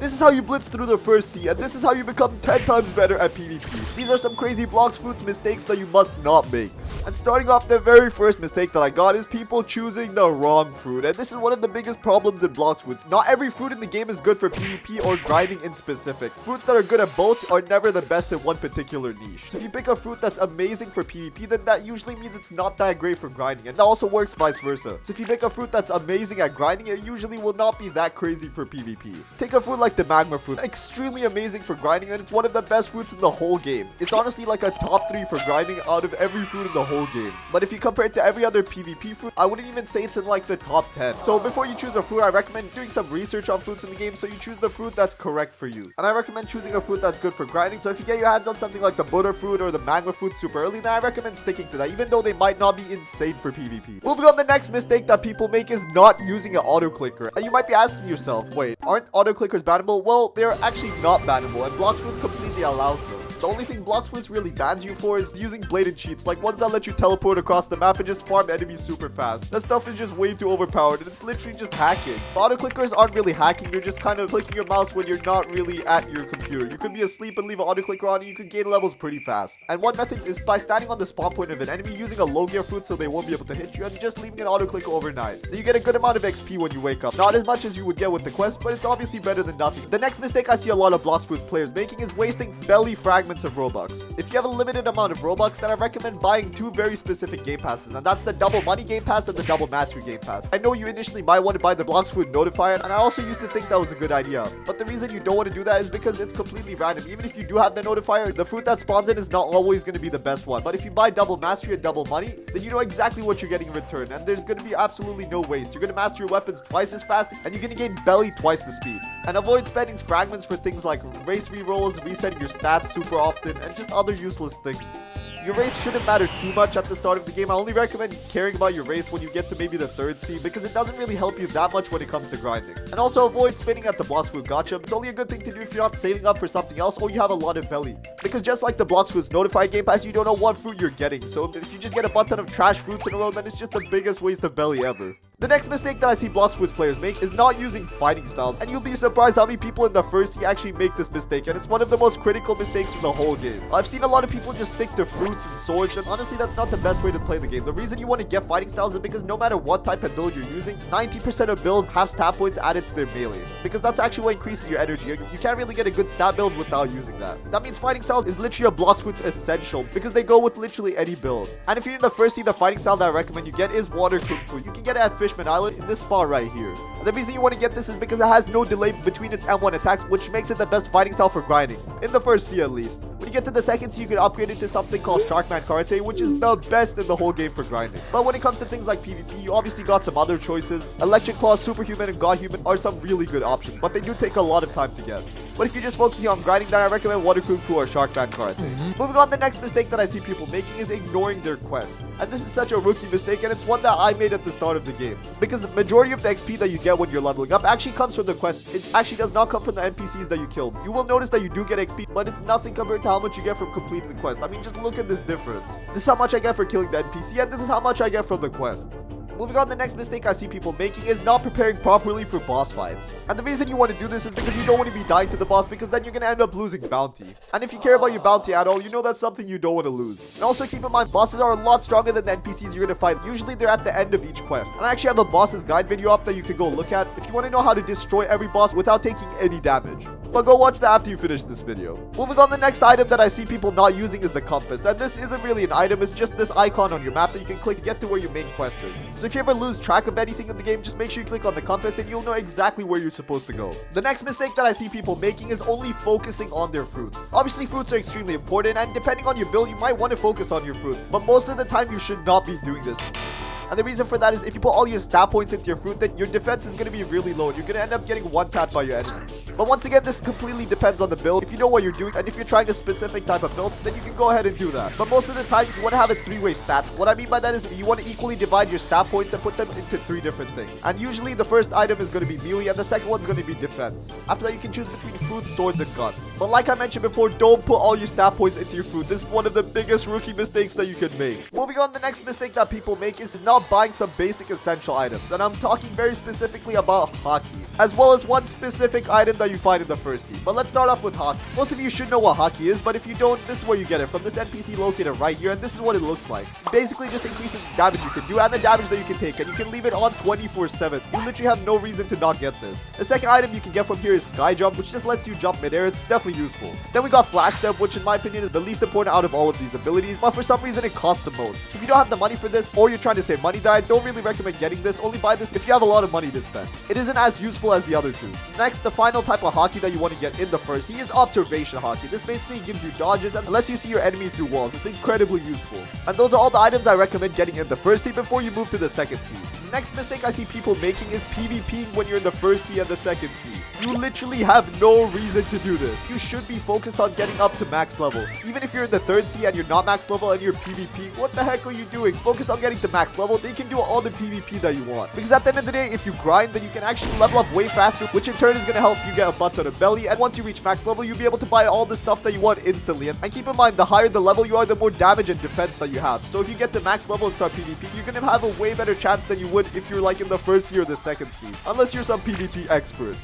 This is how you blitz through the first sea, and this is how you become 10 times better at PvP. These are some crazy Blox fruits mistakes that you must not make. And starting off, the very first mistake that I got is people choosing the wrong fruit. And this is one of the biggest problems in Blox fruits. Not every fruit in the game is good for PvP or grinding in specific. Fruits that are good at both are never the best in one particular niche. So if you pick a fruit that's amazing for PvP, then that usually means it's not that great for grinding. And that also works vice versa. So if you pick a fruit that's amazing at grinding, it usually will not be that crazy for PvP. Take a fruit like the magma fruit. Extremely amazing for grinding, and it's one of the best fruits in the whole game. It's honestly like a top 3 for grinding out of every fruit in the whole game. But if you compare it to every other PvP fruit, I wouldn't even say it's in like the top 10. So before you choose a fruit, I recommend doing some research on fruits in the game so you choose the fruit that's correct for you. And I recommend choosing a fruit that's good for grinding. So if you get your hands on something like the butter fruit or the magma fruit super early, then I recommend sticking to that, even though they might not be insane for PvP. Moving on, the next mistake that people make is not using an auto clicker. And you might be asking yourself, wait, aren't auto clickers bannable? Well, they're actually not bannable, and Blox fruits completely allows them. The only thing Blox fruits really bans you for is using blatant cheats, like ones that let you teleport across the map and just farm enemies super fast. That stuff is just way too overpowered, and it's literally just hacking. Auto clickers aren't really hacking, you're just kind of clicking your mouse when you're not really at your computer. You could be asleep and leave an auto clicker on, and you could gain levels pretty fast. And one method is by standing on the spawn point of an enemy using a low gear fruit so they won't be able to hit you, and just leaving an auto clicker overnight. Then you get a good amount of XP when you wake up. Not as much as you would get with the quest, but it's obviously better than nothing. The next mistake I see a lot of Blox fruit players making is wasting belly fragments of Robux. If you have a limited amount of Robux, then I recommend buying 2 very specific game passes, and that's the double money game pass and the double mastery game pass. I know you initially might want to buy the Blox fruit notifier, and I also used to think that was a good idea, but the reason you don't want to do that is because it's completely random. Even if you do have the notifier, the fruit that spawns in is not always going to be the best one. But if you buy double mastery and double money, then you know exactly what you're getting in return, and there's going to be absolutely no waste. You're going to master your weapons twice as fast, and you're going to gain belly twice the speed. And avoid spending fragments for things like race rerolls, resetting your stats super often, and just other useless things. Your race shouldn't matter too much at the start of the game. I only recommend caring about your race when you get to maybe the 3rd sea, because it doesn't really help you that much when it comes to grinding. And also avoid spinning at the Blox fruit gacha. It's only a good thing to do if you're not saving up for something else or you have a lot of belly. Because just like the Blox fruit's notified game pass, you don't know what fruit you're getting. So if you just get a bunch of trash fruits in a row, then it's just the biggest waste of belly ever. The next mistake that I see Blox fruits players make is not using fighting styles, and you'll be surprised how many people in the first sea actually make this mistake, and it's one of the most critical mistakes from the whole game. I've seen a lot of people just stick to fruits and swords, and honestly that's not the best way to play the game. The reason you want to get fighting styles is because no matter what type of build you're using, 90% of builds have stat points added to their melee, because that's actually what increases your energy. You can't really get a good stat build without using that. That means fighting styles is literally a Blox fruit's essential, because they go with literally any build. And if you're in the first sea, the fighting style that I recommend you get is water kung fu. You can get it at Fishman Island in this spot right here. And the reason you want to get this is because it has no delay between its M1 attacks, which makes it the best fighting style for grinding, in the first sea at least. When you get to the second sea, you can upgrade it to something called Sharkman Karate, which is the best in the whole game for grinding. But when it comes to things like PvP, you obviously got some other choices. Electric Claw, Superhuman, and Godhuman are some really good options, but they do take a lot of time to get. But if you're just focusing on grinding, then I recommend Water Kung Fu or Sharkman Karate. Moving on, the next mistake that I see people making is ignoring their quest. And this is such a rookie mistake, and it's one that I made at the start of the game. Because the majority of the XP that you get when you're leveling up actually comes from the quest. It actually does not come from the NPCs that you killed. You will notice that you do get XP, but it's nothing compared to how much you get from completing the quest. I mean, just look at this difference. This is how much I get for killing the NPC, and this is how much I get from the quest. Moving on, the next mistake I see people making is not preparing properly for boss fights. And the reason you want to do this is because you don't want to be dying to the boss, because then you're going to end up losing bounty. And if you care about your bounty at all, you know that's something you don't want to lose. And also keep in mind, bosses are a lot stronger than the NPCs you're going to fight. Usually they're at the end of each quest. And I actually have a boss's guide video up that you can go look at if you want to know how to destroy every boss without taking any damage. But go watch that after you finish this video. Moving on, the next item that I see people not using is the compass. And this isn't really an item, it's just this icon on your map that you can click to get to where your main quest is. So if you ever lose track of anything in the game, just make sure you click on the compass and you'll know exactly where you're supposed to go. The next mistake that I see people making is only focusing on their fruits. Obviously, fruits are extremely important, and depending on your build, you might want to focus on your fruits, but most of the time you should not be doing this. And the reason for that is if you put all your stat points into your fruit, then your defense is going to be really low. You're going to end up getting one-tapped by your enemy. But once again, this completely depends on the build. If you know what you're doing, and if you're trying a specific type of build, then you can go ahead and do that. But most of the time, you want to have a 3-way stats. What I mean by that is you want to equally divide your stat points and put them into 3 different things. And usually, the first item is going to be melee, and the second one's going to be defense. After that, you can choose between fruits, swords, and guns. But like I mentioned before, don't put all your stat points into your fruit. This is one of the biggest rookie mistakes that you can make. Moving on, the next mistake that people make is not buying some basic essential items. And I'm talking very specifically about hockey. as well as one specific item that you find in the first seed. But let's start off with hockey. Most of you should know what hockey is, but if you don't, this is where you get it from, this NPC located right here, and this is what it looks like. Basically just increases the damage you can do and the damage that you can take, and you can leave it on 24/7. You literally have no reason to not get this. The second item you can get from here is sky jump, which just lets you jump midair. It's definitely useful. Then we got flash step, which in my opinion is the least important out of all of these abilities, but for some reason it costs the most. If you don't have the money for this, or you're trying to save money, then I don't really recommend getting this. Only buy this if you have a lot of money to spend. It isn't as useful as the other two. Next, the final type of hockey that you want to get in the first seed is observation hockey. This basically gives you dodges and lets you see your enemy through walls. It's incredibly useful. And those are all the items I recommend getting in the first seed before you move to the second seed. Next mistake I see people making is PvPing when you're in the first seed and the second seed. You literally have no reason to do this. You should be focused on getting up to max level. Even if you're in the third seed and you're not max level and you're PvP, what the heck are you doing? Focus on getting to max level, then you can do all the PvP that you want. Because at the end of the day, if you grind, then you can actually level up way faster, which in turn is going to help you get a butt ton of belly. And once you reach max level, you'll be able to buy all the stuff that you want instantly. And keep in mind, the higher the level you are, the more damage and defense that you have. So if you get to max level and start PvP, you're going to have a way better chance than you would if you're like in the first seed or the second seed. Unless you're some PvP expert.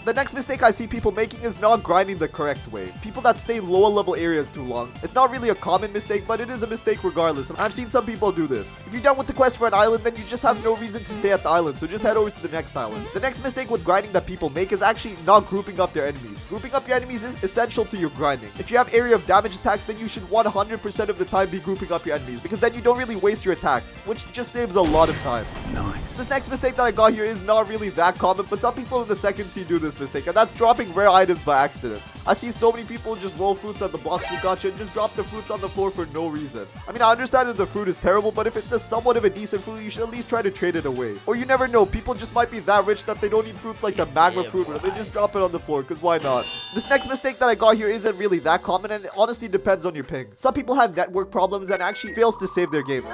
The next mistake I see people making is not grinding the correct way. People that stay in lower level areas too long. It's not really a common mistake, but it is a mistake regardless. And I've seen some people do this. If you're done with the quest for an island, then you just have no reason to stay at the island. So just head over to the next island. The next mistake with grinding that people make is actually not grouping up their enemies. Grouping up your enemies is essential to your grinding. If you have area of damage attacks, then you should 100% of the time be grouping up your enemies, because then you don't really waste your attacks, which just saves a lot of time. Nice. This next mistake that I got here is not really that common, but some people in the second seed do this mistake, and that's dropping rare items by accident. I see so many people just roll fruits at the Blox Fruit gacha and just drop the fruits on the floor for no reason. I mean, I understand that the fruit is terrible, but if it's a somewhat of a decent fruit, you should at least try to trade it away. Or you never know, people just might be that rich that they don't need fruits like the magma fruit, where they just drop it on the floor, because why not? This next mistake that I got here isn't really that common, and it honestly depends on your ping. Some people have network problems and actually fails to save their game.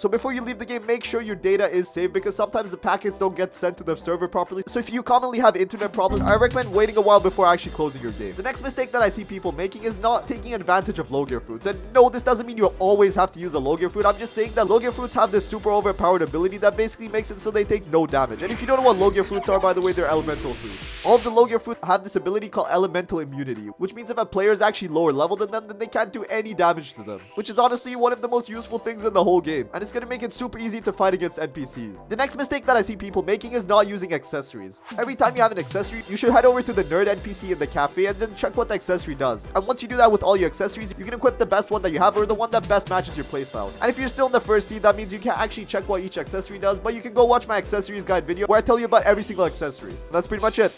So before you leave the game, make sure your data is saved, because sometimes the packets don't get sent to the server properly. So if you commonly have internet problems, I recommend waiting a while before actually closing your game. The next mistake that I see people making is not taking advantage of low gear fruits. And no, this doesn't mean you always have to use a low gear fruit. I'm just saying that low gear fruits have this super overpowered ability that basically makes it so they take no damage. And if you don't know what low gear fruits are, by the way, they're elemental fruits. All of the low gear fruits have this ability called elemental immunity, which means if a player is actually lower level than them, then they can't do any damage to them, which is honestly one of the most useful things in the whole game. And it's going to make it super easy to fight against NPCs. The next mistake that I see people making is not using accessories. Every time you have an accessory, you should head over to the nerd NPC in the cafe and then check what the accessory does. And once you do that with all your accessories, you can equip the best one that you have, or the one that best matches your playstyle. And if you're still in the first seed, that means you can't actually check what each accessory does, but you can go watch my accessories guide video where I tell you about every single accessory. And that's pretty much it.